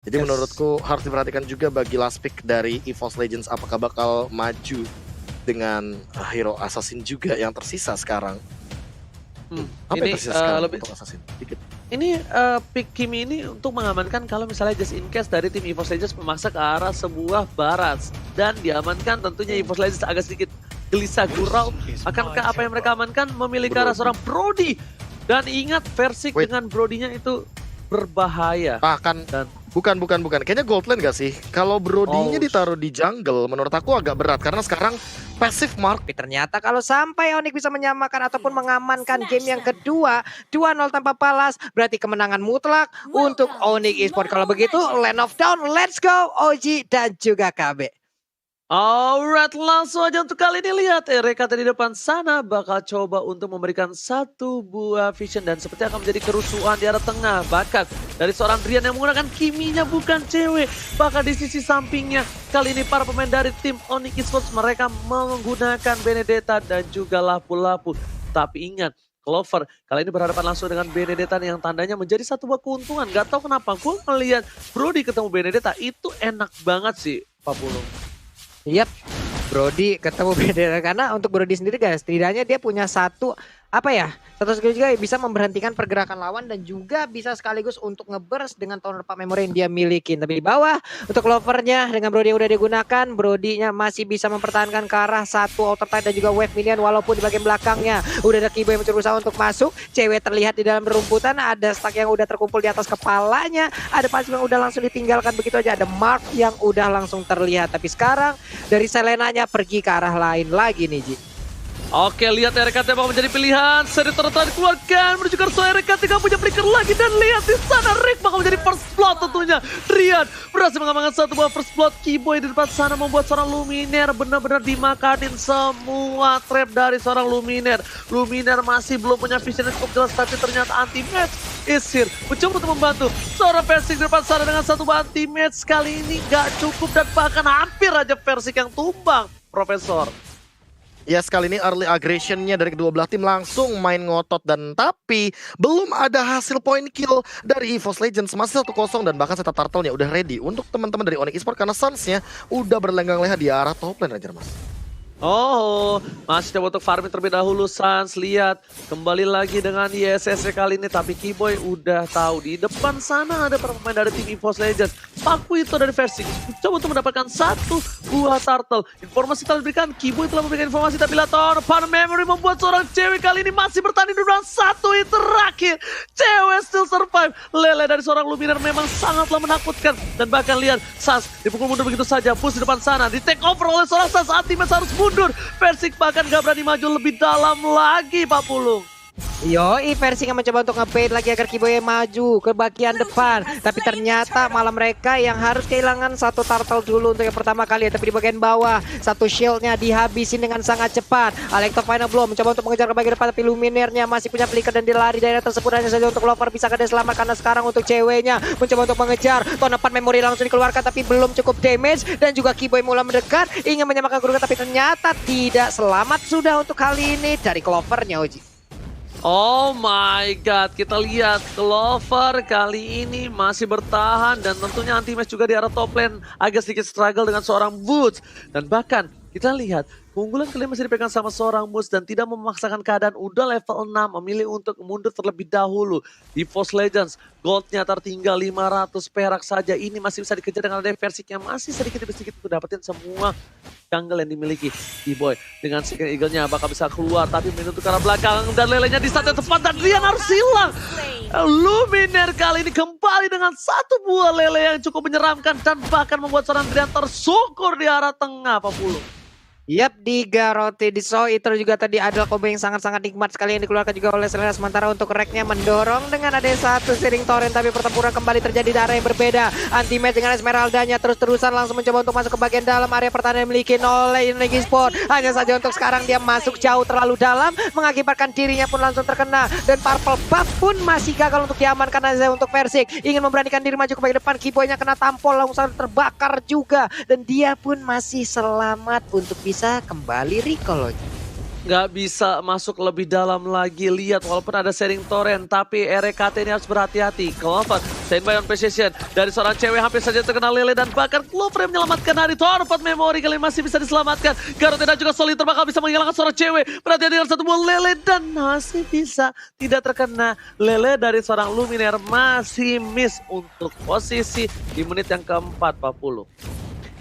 Jadi menurutku harus diperhatikan juga bagi last pick dari EVOS Legends, apakah bakal maju dengan hero assassin juga yang tersisa sekarang. Apa yang tersisa sekarang lebih untuk assassin? Dikit. Ini pick Kimi ini untuk mengamankan kalau misalnya just in case dari tim EVOS Legends memaksa ke arah sebuah barat dan diamankan, tentunya EVOS Legends agak sedikit gelisah gurau. Akankah apa yang mereka amankan memilih ke arah seorang Brody? Dan ingat Versik dengan Brody-nya itu berbahaya. Dan bukan. Kayaknya gold lane gak sih? Kalau Brody-nya ditaruh di jungle, menurut aku agak berat karena sekarang passive mark. Tapi ternyata kalau sampai Onyx bisa menyamakan ataupun mengamankan game yang kedua, 2-0 tanpa balas, berarti kemenangan mutlak untuk Onyx Esports. Kalau begitu, Land of Dawn, let's go OG dan juga KB. Alright, langsung aja untuk kali ini lihat Reka di depan sana bakal coba untuk memberikan satu buah vision dan seperti akan menjadi kerusuhan di arah tengah. Bahkan dari seorang Drian yang menggunakan Kiminya bukan cewek, bahkan di sisi sampingnya kali ini para pemain dari tim Onyx Esports mereka menggunakan Benedetta dan juga Lapu-Lapu. Tapi ingat, Clover kali ini berhadapan langsung dengan Benedetta yang tandanya menjadi satu buah keuntungan. Gak tahu kenapa gue melihat Brody ketemu Benedetta itu enak banget sih Pak Pulung. Yap, Brody ketemu Benedetta karena untuk Brody sendiri guys, setidaknya dia punya satu skill juga bisa memberhentikan pergerakan lawan dan juga bisa sekaligus untuk ngeburst dengan tower pak memory yang dia miliki. Tapi di bawah untuk Clovernya dengan Brody yang udah digunakan, Brody-nya masih bisa mempertahankan ke arah satu outer tide dan juga wave minion walaupun di bagian belakangnya udah ada Kibo yang berusaha untuk masuk. Cewek terlihat di dalam rumputan, ada stack yang udah terkumpul di atas kepalanya, ada pasif yang udah langsung ditinggalkan begitu aja, ada mark yang udah langsung terlihat. Tapi sekarang dari Selenanya pergi ke arah lain lagi nih Ji. Oke, lihat RKT bakal menjadi pilihan. Seri terutama dikeluarkan menuju ke arah RKT, gak punya flicker lagi. Dan lihat di sana Rick bakal menjadi first blood tentunya. Rian berhasil mengamankan satu buah first blood. Kiboy di depan sana membuat seorang Luminaire benar-benar dimakanin semua trap dari seorang Luminaire. Luminaire masih belum punya vision yang cukup jelas, tapi ternyata anti-match is here. Mencoba untuk membantu seorang Versik di depan sana dengan satu buah anti-match. Kali ini gak cukup dan bahkan hampir aja Versik yang tumbang, Profesor. Ya, sekali ini early aggression-nya dari kedua belah tim langsung main ngotot, dan tapi belum ada hasil point kill dari EVOS Legends. Masih 1-0 dan bahkan setup turtle-nya udah ready untuk teman-teman dari Onyx Esports karena Suns-nya udah berlenggang leha di arah top lane aja Mas. Oh, masih coba untuk farming terlebih dahulu. Sans, lihat kembali lagi dengan ISS kali ini, tapi Kiboy udah tahu di depan sana ada para pemain dari tim EVOS Legends. Paku itu dari Versik coba untuk mendapatkan satu buah turtle. Informasi telah diberikan, Kiboy telah memberikan informasi, tapi Laton Pan Memory membuat seorang cewek kali ini masih bertanding di round 1 yang terakhir. Cewek still survive. Lele dari seorang Luminaire memang sangatlah menakutkan, dan bahkan lihat Sans dipukul mundur begitu saja, push di depan sana, di take over oleh seorang Sans. Ultimate harus mundur. Versik bahkan gak berani maju lebih dalam lagi Pak Pulung. Yoi, Versik yang mencoba untuk nge-bait lagi agar Kiboy maju ke bagian depan. Tapi ternyata malah mereka yang harus kehilangan satu turtle dulu untuk yang pertama kali. Tapi di bagian bawah, satu shieldnya dihabisin dengan sangat cepat. Alektor Final Blow mencoba untuk mengejar ke bagian depan, tapi Luminaire-nya masih punya flicker dan dilari daerah tersebut. Hanya saja untuk Lover bisa kada selamat karena sekarang untuk ceweknya mencoba untuk mengejar. Tonepan Memory langsung dikeluarkan tapi belum cukup damage. Dan juga Kiboy mulai mendekat, ingin menyamakan kedudukan tapi ternyata tidak selamat sudah untuk kali ini dari Clover-nya Oji. Oh my god, kita lihat Clover kali ini masih bertahan dan tentunya anti-match juga di arah top lane agak sedikit struggle dengan seorang Woods. Dan bahkan kita lihat keunggulan kalian masih dipegang sama seorang Mus dan tidak memaksakan keadaan, udah level 6 memilih untuk mundur terlebih dahulu. Di EVOS Legends goldnya tertinggal 500 perak saja, ini masih bisa dikejar dengan ada Versik yang masih sedikit demi sedikit untuk dapetin semua jungle yang dimiliki Kiboy. Dengan second eagle-nya bakal bisa keluar tapi menutup ke arah belakang dan lelenya di saat yang tepat dan Rian harus hilang. Luminaire kali ini kembali dengan satu buah lele yang cukup menyeramkan dan bahkan membuat seorang Rian tersungkur di arah tengah Pak Pulung. Yap, di Garoti di So itu juga tadi adalah combo yang sangat-sangat nikmat sekali yang dikeluarkan juga oleh Selena. Sementara untuk Reknya mendorong dengan ada satu Searing Torrent, tapi pertempuran kembali terjadi di area yang berbeda. Anti-match dengan Esmeralda-nya terus-terusan langsung mencoba untuk masuk ke bagian dalam area pertahanan yang dimiliki oleh Onyx Esports. Hanya saja untuk sekarang dia masuk jauh terlalu dalam, mengakibatkan dirinya pun langsung terkena. Dan Purple Buff pun masih gagal untuk diamankan aja untuk Versik. Ingin memberanikan diri maju ke bagian depan, Kiboy-nya kena tampol langsung terbakar juga. Dan dia pun masih selamat untuk bisa kembali recall lagi. nggak bisa masuk lebih dalam lagi. Lihat walaupun ada sharing torrent, tapi RKT ini harus berhati-hati. Clover, stand by on position. Dari seorang cewek hampir saja terkena Lele dan bahkan Clover yang menyelamatkan hari. Torpot memori kali masih bisa diselamatkan. Garot dan juga Soliter bakal bisa menghilangkan seorang cewek. Perhatian dengan satu buah Lele dan masih bisa tidak terkena. Lele dari seorang Luminaire masih miss untuk posisi di menit yang ke-40.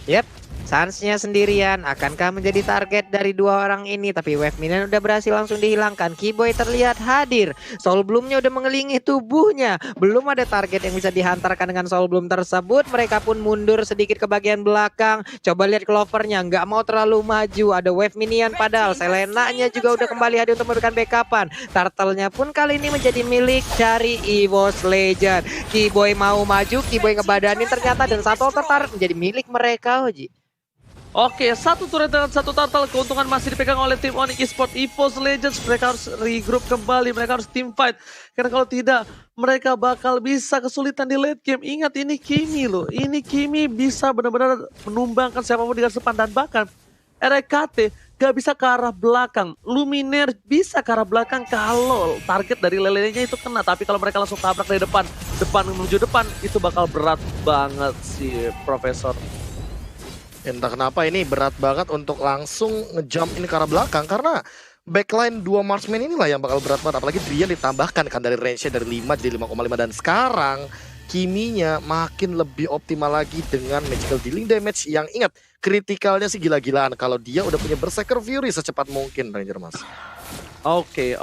Yep, Suns-nya sendirian, akankah menjadi target dari dua orang ini? Tapi Wave Minion udah berhasil langsung dihilangkan. Keyboy terlihat hadir, Soul Bloom-nya udah mengelilingi tubuhnya. Belum ada target yang bisa dihantarkan dengan Soul Bloom tersebut. Mereka pun mundur sedikit ke bagian belakang. Coba lihat Clover-nya, nggak mau terlalu maju. Ada Wave Minion padahal Selena-nya juga udah kembali hadir untuk memberikan backupan. Turtle-nya pun kali ini menjadi milik dari EVOS Legend. Keyboy mau maju, Keyboy ngebadanin ternyata, dan satu tertarik menjadi milik mereka, Oji. Oke, satu turret dengan satu turtle. Keuntungan masih dipegang oleh tim Onyx Esports. EVOS Legends, mereka harus regroup kembali. Mereka harus team fight. Karena kalau tidak, mereka bakal bisa kesulitan di late game. Ingat, ini Kimi loh. Ini Kimi bisa benar-benar menumbangkan siapapun di garis depan. Dan bahkan RKT gak bisa ke arah belakang. Luminaire bisa ke arah belakang kalau target dari lelenya itu kena. Tapi kalau mereka langsung tabrak dari depan menuju depan, itu bakal berat banget sih, Profesor. Entah kenapa ini berat banget untuk langsung ngejump ini ke arah belakang, karena backline 2 marksman inilah yang bakal berat banget. Apalagi Drian ditambahkan kan dari range-nya dari 5 jadi 5,5, dan sekarang Kiminya makin lebih optimal lagi dengan magical dealing damage yang, ingat, kritikalnya sih gila-gilaan kalau dia udah punya Berserker Fury secepat mungkin, Ranger Mas. Oke.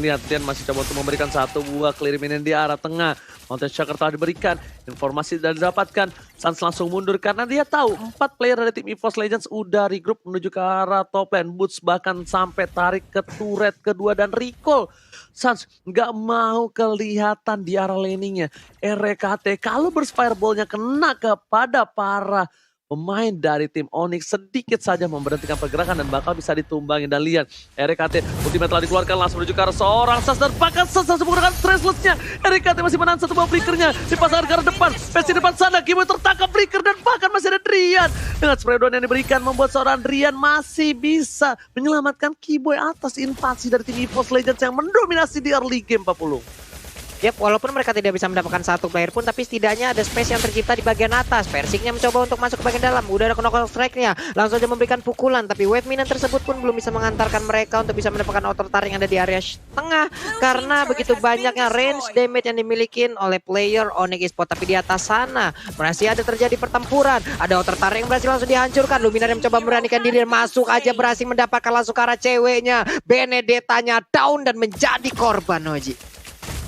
Lihat, Dian masih coba untuk memberikan satu buah clear minion di arah tengah. Mountain Shaker telah diberikan, informasi sudah didapatkan. Suns langsung mundur karena dia tahu 4 player dari tim EVOS Legends udah regroup menuju ke arah top lane. Boots bahkan sampai tarik ke turret kedua dan recall. Suns nggak mau kelihatan di arah laningnya. RKT kalau burst fireball-nya kena kepada para pemain dari tim Onyx, sedikit saja memberhentikan pergerakan dan bakal bisa ditumbangin. Dan lihat, RKT ultimate telah dikeluarkan, langsung menuju ke arah seorang Suns dan bahkan Suns langsung menggunakan Stressless-nya. RKT masih menahan satu buah flickernya, dipasangkan ke arah depan, Pesi depan sana, Kimo tertangkap flicker dan bahkan masih ada Drian. Dengan spray down yang diberikan membuat seorang Drian masih bisa menyelamatkan Keyboy atas invasi dari tim EVOS Legends yang mendominasi di early game 40. Yap, walaupun mereka tidak bisa mendapatkan satu player pun, tapi setidaknya ada space yang tercipta di bagian atas. Persiknya mencoba untuk masuk ke bagian dalam, udah ada knock strike-nya, langsung aja memberikan pukulan, tapi Wave Minion tersebut pun belum bisa mengantarkan mereka untuk bisa mendapatkan outer tar yang ada di area tengah, karena begitu banyaknya range damage yang dimiliki oleh player Onyx Esports. Tapi di atas sana masih ada terjadi pertempuran, ada outer tar yang berhasil langsung dihancurkan. Luminaire yang mencoba memberanikan diri, masuk aja berhasil mendapatkan langsung ke arah ceweknya. Benedetta-nya down dan menjadi korban, Oji.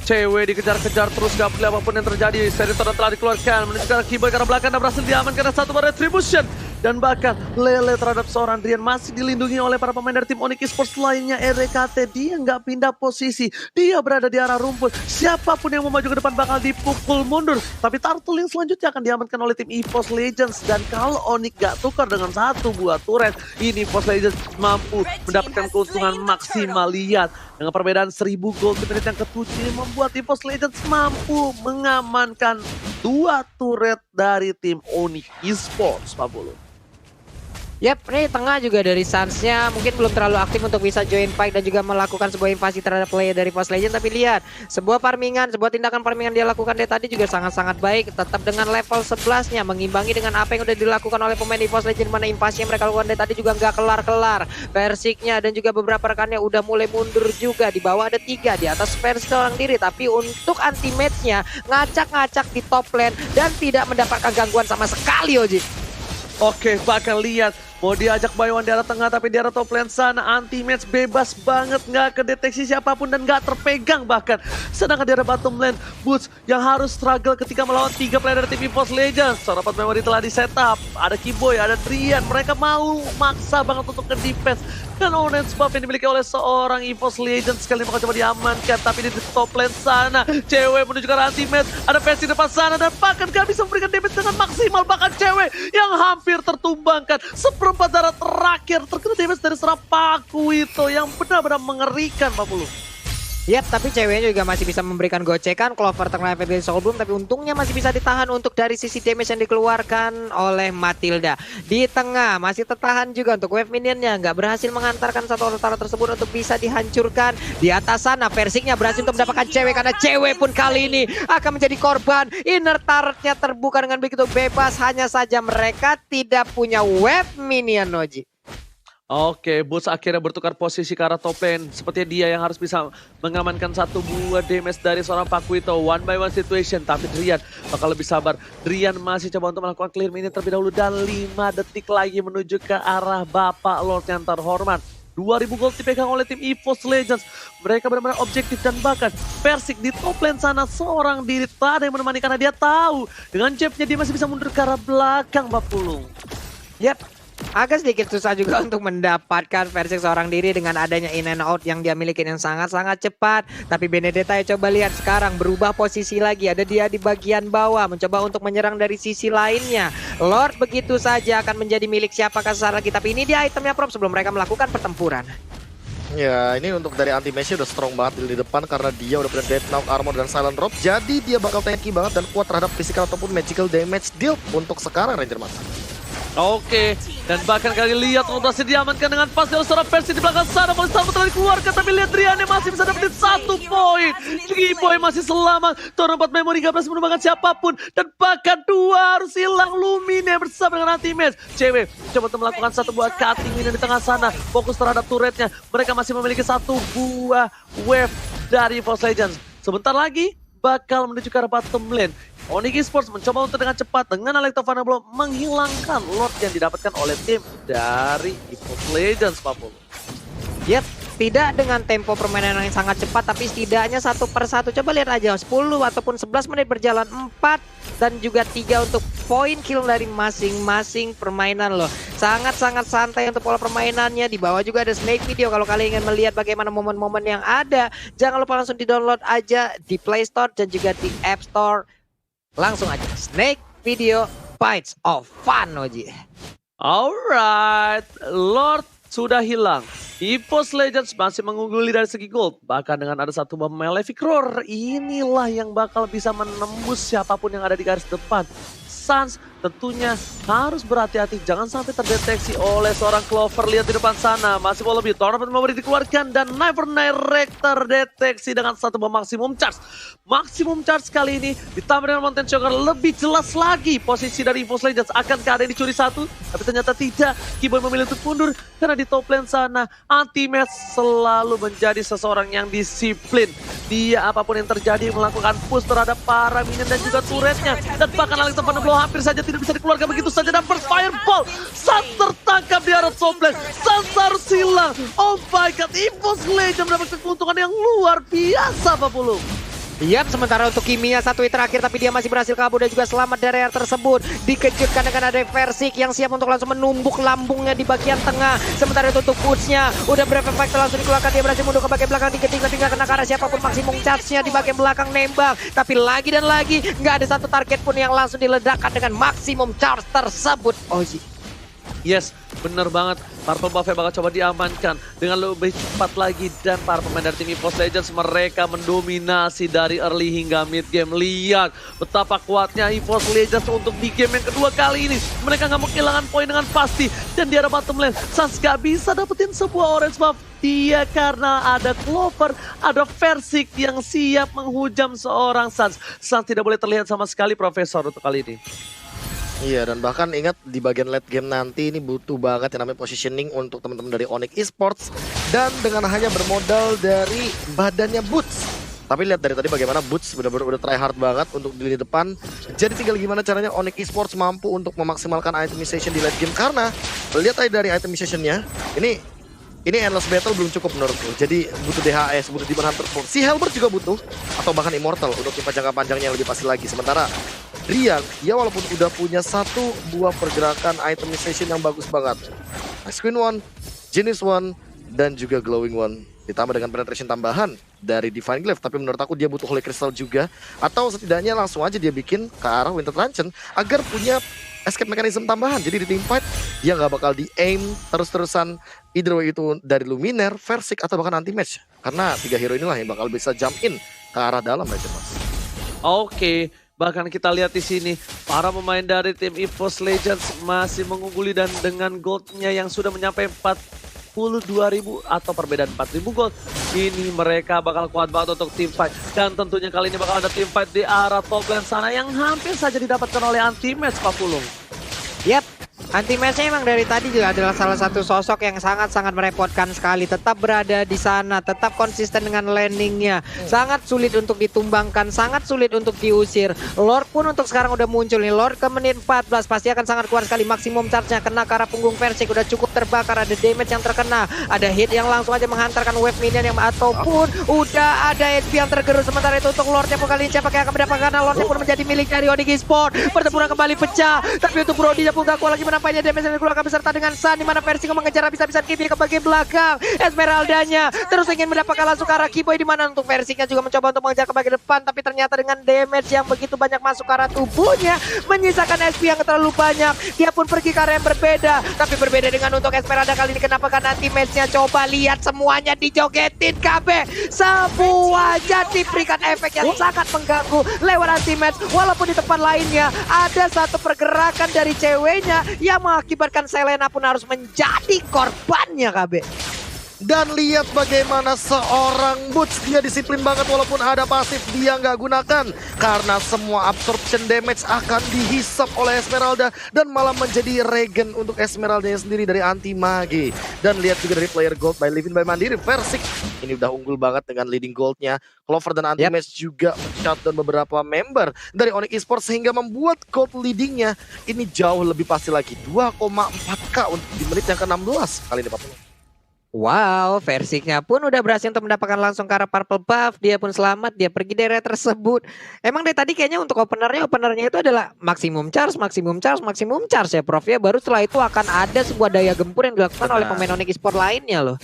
Cewek dikejar-kejar terus, gak peduli apapun yang terjadi. Seri torrent telah dikeluarkan, menuju ke arah Keyboy karena belakang dan berhasil diamankan karena satu bar retribution. Dan bahkan Lele terhadap seorang Drian masih dilindungi oleh para pemain dari tim Onyx Esports lainnya. RKT dia nggak pindah posisi, dia berada di arah rumput. Siapapun yang mau maju ke depan bakal dipukul mundur. Tapi Turtle yang selanjutnya akan diamankan oleh tim EVOS Legends. Dan kalau Onyx gak tukar dengan satu buah turret, ini EVOS Legends mampu mendapatkan keuntungan maksimal. Lihat, dengan perbedaan 1000 gold di menit yang ke-7 ini membuat EVOS Legends mampu mengamankan 2 turret dari tim Onyx Esports 40. Yap, ini tengah juga dari Suns-nya mungkin belum terlalu aktif untuk bisa join fight dan juga melakukan sebuah invasi terhadap player dari EVOS Legends. Tapi lihat, sebuah tindakan farmingan dia lakukan dari tadi juga sangat-sangat baik. Tetap dengan level 11-nya, mengimbangi dengan apa yang udah dilakukan oleh pemain EVOS Legends. Mana invasi yang mereka lakukan dari tadi juga nggak kelar-kelar. Persiknya dan juga beberapa rekannya udah mulai mundur juga. Di bawah ada 3, di atas Persik seorang diri. Tapi untuk anti-match-nya, ngacak-ngacak di top lane dan tidak mendapatkan gangguan sama sekali, Oji. Oke, bahkan lihat, mau diajak Baywan di arah tengah tapi di arah top lane sana anti-match bebas banget, nggak kedeteksi siapapun dan nggak terpegang bahkan. Sedangkan di arah bottom lane, Boots yang harus struggle ketika melawan 3 player dari tim EVOS Legends. Sarapat memory telah di setup, ada Keyboy, ada Drian, mereka mau maksa banget untuk ke-defense. Dan orange buff yang dimiliki oleh seorang EVOS Legends sekali bakal coba diamankan. Tapi di top lane sana, cewek menuju ke arah anti-match, ada Pesi depan sana dan bahkan gak bisa memberikan damage dengan maksimal. Bahkan cewek yang hampir tertumbangkan, seperempat darah terakhir terkena damage dari serang Paku itu yang benar-benar mengerikan 40. Ya, tapi ceweknya juga masih bisa memberikan gocekan. Clover terkena efek dari Soul Bloom, tapi untungnya masih bisa ditahan untuk dari sisi damage yang dikeluarkan oleh Matilda. Di tengah masih tertahan juga untuk wave minionnya, nggak berhasil mengantarkan satu orang tersebut untuk bisa dihancurkan. Di atas sana Versiknya berhasil untuk mendapatkan cewek, karena cewek pun kali ini akan menjadi korban. Inner turretnya terbuka dengan begitu bebas, hanya saja mereka tidak punya wave minion, Noji. Oke, Boots akhirnya bertukar posisi ke arah top lane. Sepertinya dia yang harus bisa mengamankan satu buah damage dari seorang Pakuito. One by one situation, tapi Drian bakal lebih sabar. Drian masih coba untuk melakukan clear minion terlebih dahulu. Dan 5 detik lagi menuju ke arah Bapak Lord yang terhormat. 2000 gold dipegang oleh tim EVOS Legends. Mereka benar-benar objektif dan bahkan Persik di top lane sana seorang diri tak ada yang menemani karena dia tahu dengan jabnya dia masih bisa mundur ke arah belakang, Pak Pulung. Yap, agak sedikit susah juga untuk mendapatkan versi seorang diri dengan adanya in and out yang dia miliki yang sangat-sangat cepat. Tapi Benedetta ya coba lihat sekarang berubah posisi lagi. Ada dia di bagian bawah mencoba untuk menyerang dari sisi lainnya. Lord begitu saja akan menjadi milik siapakah secara lagi. Tapi ini dia itemnya Prop sebelum mereka melakukan pertempuran. Ya, ini untuk dari anti-mage udah strong banget di depan karena dia udah punya Death Knock, Armor, dan Silent Robe. Jadi dia bakal tanky banget dan kuat terhadap physical ataupun magical damage deal untuk sekarang Ranger Mas. Oke, dan bahkan kali lihat rotasi diamankan dengan pas dari seorang versi di belakang sana. Boleh selamat telah dikeluarkan, tapi lihat Drian masih bisa dapetin 1 poin. Boy masih selamat, Torn 4 Memory gak berhasil menemukan siapapun. Dan bahkan 2 harus hilang. Lumine bersama dengan anti-match. CW coba untuk melakukan satu buah cutting minion di tengah sana. Fokus terhadap turretnya. Mereka masih memiliki 1 buah wave dari EVOS Legends. Sebentar lagi bakal menuju ke arah bottom lane. Onyx Esports mencoba untuk dengan cepat dengan Electrovana Blow menghilangkan Lord yang didapatkan oleh tim dari EVOS Legends, Pak Polo. Yap, tidak dengan tempo permainan yang sangat cepat, tapi setidaknya 1 per 1. Coba lihat aja, 10 ataupun 11 menit berjalan, 4 dan juga 3 untuk poin kill dari masing-masing permainan loh. Sangat-sangat santai untuk pola permainannya. Di bawah juga ada Snake Video. Kalau kalian ingin melihat bagaimana momen-momen yang ada, jangan lupa langsung di-download aja di Play Store dan juga di App Store. Langsung aja, Snake Video Bites of Fun, Oji. Alright, Lord sudah hilang. EVOS Legends masih mengungguli dari segi gold. Bahkan dengan ada satu buah Malefic Roar, inilah yang bakal bisa menembus siapapun yang ada di garis depan. Suns tentunya harus berhati-hati, jangan sampai terdeteksi oleh seorang Clover. Lihat di depan sana, masih mau lebih. Tornado mau dikeluarkan dan Never Direct terdeteksi dengan satu buah Maximum Charge. Maximum Charge kali ini ditambah dengan Mountain Choker lebih jelas lagi posisi dari EVOS Legends. Akankah ada yang dicuri satu? Tapi ternyata tidak. Keyboy memilih untuk mundur karena di top lane sana anti-match selalu menjadi seseorang yang disiplin. Dia apapun yang terjadi melakukan push terhadap para minion dan juga turretnya. Dan bahkan Electrovana Blow hampir saja tidak bisa dikeluarkan begitu saja. Dan burst fireball, Sans tertangkap di arah top lane. Sans harus hilang. Oh my god, EVOS Legends mendapatkan keuntungan yang luar biasa, Pak Pulung. Yap, sementara untuk Kimia 1 hit terakhir, tapi dia masih berhasil kabur dan juga selamat dari area tersebut. Dikejutkan dengan ada Versik yang siap untuk langsung menumbuk lambungnya di bagian tengah. Sementara itu untuk Boots-nya udah berefek langsung dikeluarkan, dia berhasil mundur ke bagian belakang dikit tapi nggak kena ke arah siapapun. Maksimum charge-nya di bagian belakang nembak, tapi lagi dan lagi nggak ada satu target pun yang langsung diledakkan dengan maksimum charge tersebut, Oji. Yes, bener banget. Purple Buff bakal coba diamankan dengan lebih cepat lagi. Dan para pemain dari tim EVOS Legends mereka mendominasi dari early hingga mid game. Lihat betapa kuatnya EVOS Legends untuk di game yang kedua kali ini. Mereka nggak mau kehilangan poin dengan pasti. Dan di arah bottom lane, Sans gak bisa dapetin sebuah orange buff. Dia karena ada Clover, ada Versik yang siap menghujam seorang Sans. Sans tidak boleh terlihat sama sekali, Profesor, untuk kali ini. Iya, dan bahkan ingat di bagian late game nanti ini butuh banget yang namanya positioning untuk teman-teman dari Onyx Esports. Dan dengan hanya bermodal dari badannya Boots. Tapi lihat dari tadi bagaimana Boots benar-benar udah try hard banget untuk di lini depan. Jadi tinggal gimana caranya Onyx Esports mampu untuk memaksimalkan itemization di late game. Karena lihat aja dari itemization-nya, ini endless battle belum cukup menurutku. Jadi butuh DHS, butuh Demon Hunter. Si Helbert juga butuh, atau bahkan Immortal untuk tipe jangka panjangnya yang lebih pasti lagi. Sementara Drian, dia walaupun udah punya 1 buah pergerakan itemization yang bagus banget. Ice Queen One, Genius One, dan juga Glowing One. ditambah dengan penetration tambahan dari Divine Glaive, tapi menurut aku dia butuh Holy Crystal juga, atau setidaknya langsung aja dia bikin ke arah Winter Truncheon agar punya escape mechanism tambahan. Jadi di team fight dia nggak bakal di-aim terus-terusan either way itu dari Luminaire, Versik, atau bahkan anti-match, karena 3 hero inilah yang bakal bisa jump in ke arah dalam aja mas. Oke, bahkan kita lihat di sini para pemain dari tim EVOS Legends masih mengungguli dan dengan goldnya yang sudah mencapai 42.000 atau perbedaan 4.000 gold. Ini mereka bakal kuat banget untuk team fight. Dan tentunya kali ini bakal ada team fight di arah top lane sana yang hampir saja didapatkan oleh Anti-Match Pak Pulung. Yap, Anti-Match-nya emang dari tadi juga adalah salah satu sosok yang sangat-sangat merepotkan sekali. Tetap berada di sana, tetap konsisten dengan landingnya. Sangat sulit untuk ditumbangkan, sangat sulit untuk diusir. Lord pun untuk sekarang udah muncul nih. Lord ke menit 14 pasti akan sangat kuat sekali. Maksimum charge-nya kena ke arah punggung Versik. Udah cukup terbakar, ada damage yang terkena. Ada hit yang langsung aja menghantarkan wave minion yang ataupun udah ada HP yang tergerus. Sementara itu untuk Lordnya pun kali ini siapa yang akan mendapatkan, karena Lordnya pun menjadi milik dari Onyx Esports. Pertempuran kembali pecah, tapi untuk Brody pun gak kuat lagi menampaknya damage yang dikeluarkan beserta dengan Sun, dimana Versik mengejar habis-habisan Kiboy ke bagian belakang. Esmeraldanya terus ingin mendapatkan langsung ke arah Kiboy, dimana untuk Versiknya juga mencoba untuk mengejar ke bagian depan, tapi ternyata dengan damage yang begitu banyak masuk ke arah tubuhnya menyisakan SP yang terlalu banyak. Dia pun pergi ke arah yang berbeda, tapi berbeda dengan untuk Esmeralda kali ini. Kenapa? Karena anti-match-nya coba lihat semuanya dijogetin KB, semuanya diberikan efek yang sangat mengganggu lewat anti-match. Walaupun di tempat lainnya ada satu pergerakan dari ceweknya yang mengakibatkan Selena pun harus menjadi korbannya KB. Dan lihat bagaimana seorang Butch, dia disiplin banget walaupun ada pasif dia nggak gunakan, karena semua absorption damage akan dihisap oleh Esmeralda dan malah menjadi regen untuk Esmeraldanya sendiri dari anti mage. Dan lihat juga dari player gold by Living by Mandiri, Versik ini udah unggul banget dengan leading goldnya. Clover dan anti-match juga men-shutdown beberapa member dari Onyx Esports sehingga membuat gold leadingnya ini jauh lebih pasti lagi, 2,4k untuk di menit yang ke-16 kali ini Pak Pulung. Wow, Versiknya pun udah berhasil untuk mendapatkan langsung ke arah purple buff. Dia pun selamat, dia pergi dari area tersebut. Emang dari tadi kayaknya untuk openernya itu adalah maksimum charge ya Prof ya. Baru setelah itu akan ada sebuah daya gempur yang dilakukan oleh pemain Onyx Esports lainnya loh.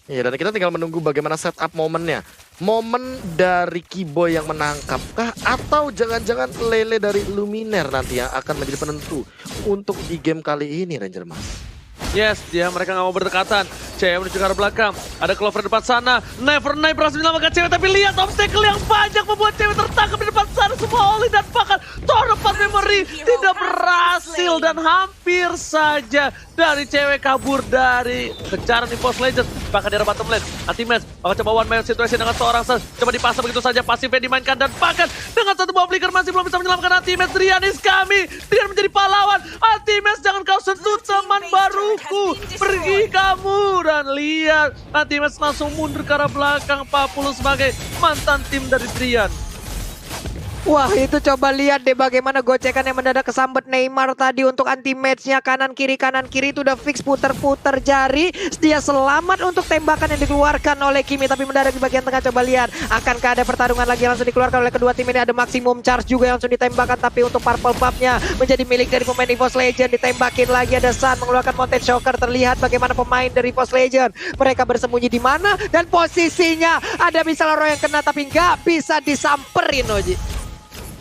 Iya, dan kita tinggal menunggu bagaimana setup momennya. Momen dari Kiboy yang menangkapkah, atau jangan-jangan Lele dari Luminaire nanti yang akan menjadi penentu untuk di game kali ini, Ranger Mas. Yes, mereka nggak mau berdekatan. Cewek menuju ke arah belakang. Ada Clover depan sana. Never Night berhasil menyelamatkan cewek, tapi lihat obstacle yang banyak membuat cewek tertangkap di depan sana. Semua Oli dan bahkan Torpat Memory tidak berhasil, dan hampir saja dari cewek kabur dari kejaran EVOS Legends. Bahkan di arah bottom lane, Anti-Match bakal coba one man situation dengan seorang Sun. Coba dipasang begitu saja, pasifnya dimainkan, dan bahkan dengan satu buah flicker masih belum bisa menyelamatkan Anti-Match. Drian is kami, Drian menjadi pahlawan. Anti-Match, jangan kau sentuh teman baruku, pergi kamu. Dan lihat, Anti-Match langsung mundur ke arah belakang 40 sebagai mantan tim dari Drian. Wah, itu coba lihat deh bagaimana gocekan yang mendadak kesambet Neymar tadi untuk anti-match-nya. Kanan kiri itu udah fix, puter-puter jari. Dia selamat untuk tembakan yang dikeluarkan oleh Kimi, tapi mendadak di bagian tengah. Coba lihat, akankah ada pertarungan lagi yang langsung dikeluarkan oleh kedua tim ini. Ada maksimum charge juga yang langsung ditembakkan, tapi untuk purple buff-nya menjadi milik dari pemain EVOS Legend. Ditembakin lagi, ada Sun mengeluarkan Mountain Shocker. Terlihat bagaimana pemain dari EVOS Legend, mereka bersembunyi di mana, dan posisinya ada misalnya Roy yang kena tapi nggak bisa disamperin Oji.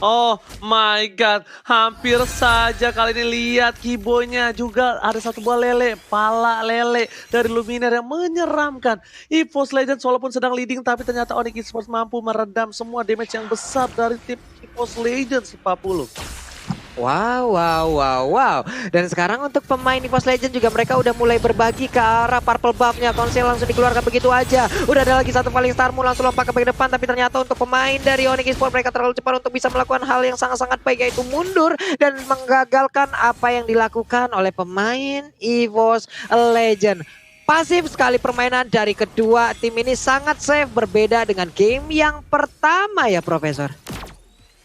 Oh my god, hampir saja kali ini. Lihat Kiboynya juga ada satu buah lele, pala lele dari Luminaire yang menyeramkan. EVOS Legends walaupun sedang leading, tapi ternyata Onyx Esports mampu meredam semua damage yang besar dari tim EVOS Legends 40. Wow. Dan sekarang untuk pemain EVOS Legends juga mereka udah mulai berbagi ke arah purple buff-nya. Konsel langsung dikeluarkan begitu aja. Udah ada lagi satu Falling Star Moon langsung lompat ke bagian depan, tapi ternyata untuk pemain dari Onyx Esports mereka terlalu cepat untuk bisa melakukan hal yang sangat-sangat baik, yaitu mundur dan menggagalkan apa yang dilakukan oleh pemain EVOS Legends. Pasif sekali permainan dari kedua tim ini, sangat safe, berbeda dengan game yang pertama ya Profesor.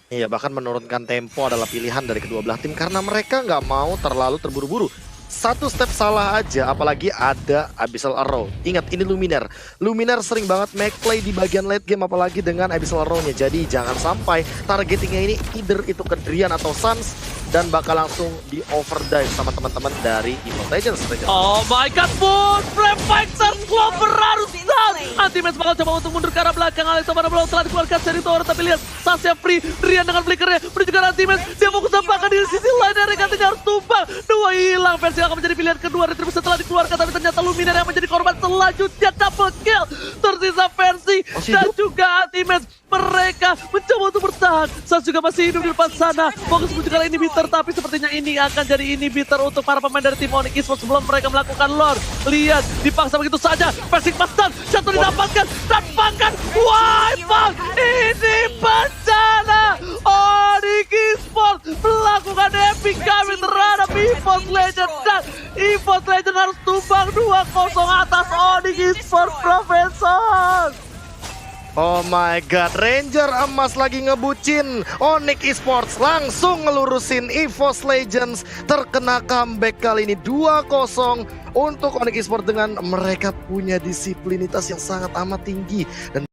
Iya, bahkan menurunkan tempo adalah pilihan dari kedua belah tim karena mereka nggak mau terlalu terburu-buru. Satu step salah aja, apalagi ada Abyssal Arrow. Ingat, ini Luminaire. Luminaire sering banget make play di bagian late game, apalagi dengan Abyssal Arrow-nya. Jadi jangan sampai targetingnya ini either itu ke Drian atau Suns dan bakal langsung di overdrive sama teman-teman dari EVOS Legends. Oh my god, Moon! Flame Fighter Clover harus down! Anti-match bakal coba untuk mundur ke arah belakang. Alexa mana belum telah dikeluarkan dari tower, tapi lihat Sasha free, Rian dengan flickernya, menuju ke anti-match. Dia fokus tampakan di sisi lain, dari katanya harus tumbang. Dua hilang, versi akan menjadi pilihan kedua. Retribusi setelah dikeluarkan, tapi ternyata Luminar yang menjadi korban selanjutnya. Double kill, tersisa versi dan juga anti-match. Mereka mencoba untuk bertahan. Sas juga masih hidup di depan sana. Fokus menuju ke arah inhibitor, tapi sepertinya ini akan jadi inhibitor untuk para pemain dari tim Onyx Esports sebelum mereka melakukan lore. Lihat, dipaksa begitu saja. Persik Pastan, jatuh didapatkan. Dapatkan, wipe. Ini bencana. Onyx Esports melakukan epic kami terhadap EVOS Legends. Dan EVOS Legends harus tumbang 2-0 atas Onyx Esports, Profesor. Oh my god, Ranger emas lagi ngebucin. Onyx Esports langsung ngelurusin EVOS Legends. Terkena comeback kali ini 2-0 untuk Onyx Esports dengan mereka punya disiplinitas yang sangat amat tinggi. Dan